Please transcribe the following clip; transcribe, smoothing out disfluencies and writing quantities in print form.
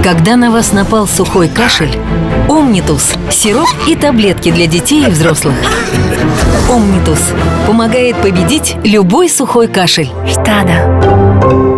Когда на вас напал сухой кашель, Омнитус – сироп и таблетки для детей и взрослых. Омнитус помогает победить любой сухой кашель. Что надо?